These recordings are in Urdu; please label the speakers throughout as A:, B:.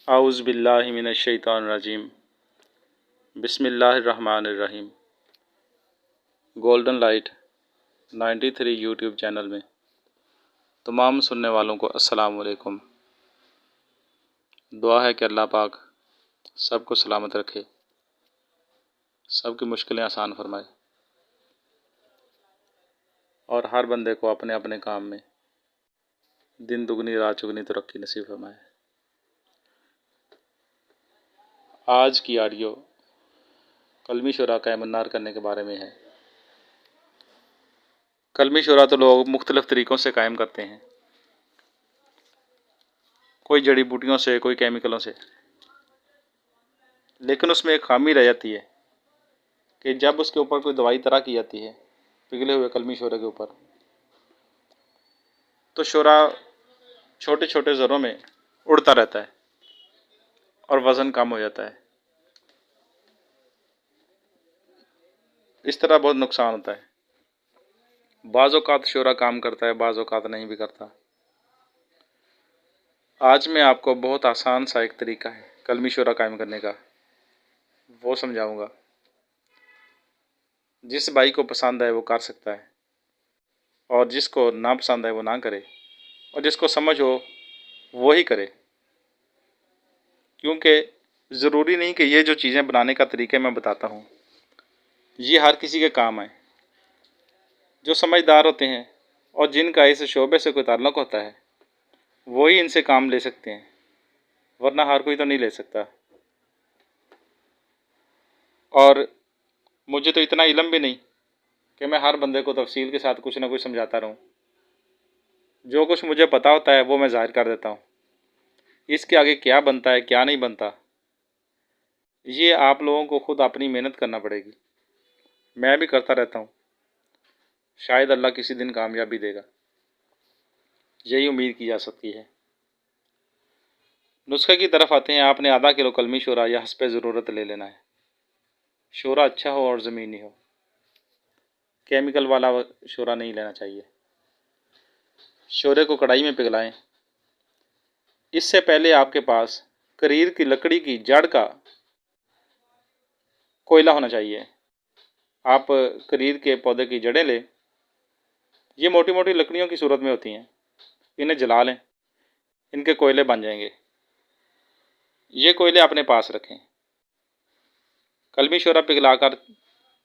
A: اعوذ باللہ من الشیطان الرجیم بسم اللہ الرحمن الرحیم۔ گولڈن لائٹ 93 یوٹیوب چینل میں تمام سننے والوں کو السلام علیکم۔ دعا ہے کہ اللہ پاک سب کو سلامت رکھے، سب کی مشکلیں آسان فرمائے اور ہر بندے کو اپنے اپنے کام میں دن دگنی رات چگنی ترقی نصیب فرمائے۔ آج کی آڈیو کلمی شورا قائم النار کرنے کے بارے میں ہے۔ کلمی شورا تو لوگ مختلف طریقوں سے قائم کرتے ہیں، کوئی جڑی بوٹیوں سے، کوئی کیمیکلوں سے، لیکن اس میں ایک خامی رہ جاتی ہے کہ جب اس کے اوپر کوئی دوائی طرح کی جاتی ہے پگھلے ہوئے کلمی شورے کے اوپر، تو شورا چھوٹے چھوٹے ذروں میں اڑتا رہتا ہے اور وزن کم ہو جاتا ہے۔ اس طرح بہت نقصان ہوتا ہے۔ بعض اوقات شورا کام کرتا ہے، بعض اوقات نہیں بھی کرتا۔ آج میں آپ کو بہت آسان سا ایک طریقہ ہے کلمی شورا قائم کرنے کا، وہ سمجھاؤں گا۔ جس بھائی کو پسند ہے وہ کر سکتا ہے، اور جس کو نہ پسند ہے وہ نہ کرے، اور جس کو سمجھ ہو وہی کرے، کیونکہ ضروری نہیں کہ یہ جو چیزیں بنانے کا طریقہ میں بتاتا ہوں یہ ہر کسی کے کام آئے۔ جو سمجھدار ہوتے ہیں اور جن کا اس شعبے سے کوئی تعلق ہوتا ہے وہی ان سے کام لے سکتے ہیں، ورنہ ہر کوئی تو نہیں لے سکتا۔ اور مجھے تو اتنا علم بھی نہیں کہ میں ہر بندے کو تفصیل کے ساتھ کچھ نہ کچھ سمجھاتا رہوں۔ جو کچھ مجھے پتا ہوتا ہے وہ میں ظاہر کر دیتا ہوں۔ اس کے آگے کیا بنتا ہے کیا نہیں بنتا یہ آپ لوگوں کو خود اپنی محنت کرنا پڑے گی۔ میں بھی کرتا رہتا ہوں، شاید اللہ کسی دن کامیابی دے گا، یہی امید کی جا سکتی ہے۔ نسخے کی طرف آتے ہیں۔ آپ نے آدھا کلو کلمی شورا یا حسب ضرورت لے لینا ہے۔ شورا اچھا ہو اور زمینی ہو، کیمیکل والا شورا نہیں لینا چاہیے۔ شورے کو کڑھائی میں پگھلائیں۔ اس سے پہلے آپ کے پاس کریر کی لکڑی کی جڑ کا کوئلہ ہونا چاہیے۔ آپ کریر کے پودے کی جڑیں لیں، یہ موٹی موٹی لکڑیوں کی صورت میں ہوتی ہیں، انہیں جلا لیں، ان کے کوئلے بن جائیں گے۔ یہ کوئلے اپنے پاس رکھیں۔ کلمی شورا پگھلا کر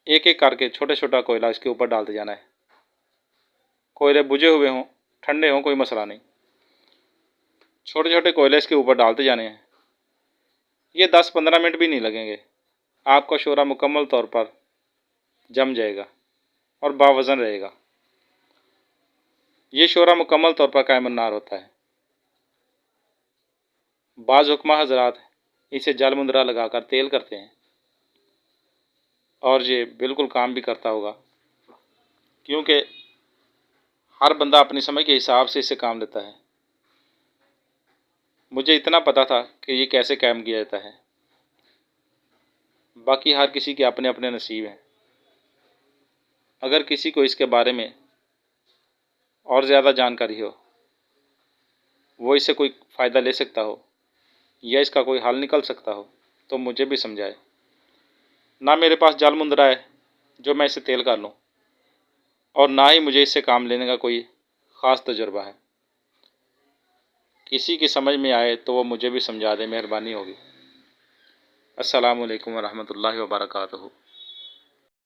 A: ایک ایک کر کے چھوٹا چھوٹا کوئلہ اس کے اوپر ڈالتے جانا ہے۔ کوئلے بجھے ہوئے ہوں، ٹھنڈے ہوں، کوئی مسئلہ نہیں، چھوٹے چھوٹے کوئلے اس کے اوپر ڈالتے جانے ہیں۔ یہ 10-15 منٹ بھی نہیں لگیں گے، آپ کا شورا مکمل طور پر جم جائے گا اور باوزن رہے گا۔ یہ شورا مکمل طور پر قائم النار ہوتا ہے۔ بعض حکمہ حضرات اسے جل مندرہ لگا کر تیل کرتے ہیں، اور یہ بالکل کام بھی کرتا ہوگا، کیونکہ ہر بندہ اپنی سمجھ کے حساب سے اس سے کام لیتا ہے۔ مجھے اتنا پتا تھا کہ یہ کیسے قائم کیا جاتا ہے، باقی ہر کسی کے اپنے اپنے نصیب ہیں۔ اگر کسی کو اس کے بارے میں اور زیادہ جانکاری ہو، وہ اس سے کوئی فائدہ لے سکتا ہو یا اس کا کوئی حل نکل سکتا ہو تو مجھے بھی سمجھائے۔ نہ میرے پاس جل مندرہ ہے جو میں اسے تیل کر لوں، اور نہ ہی مجھے اس سے کام لینے کا کوئی خاص تجربہ ہے۔ کسی کی سمجھ میں آئے تو وہ مجھے بھی سمجھا دے، مہربانی ہوگی۔ السلام علیکم ورحمۃ اللہ وبرکاتہ۔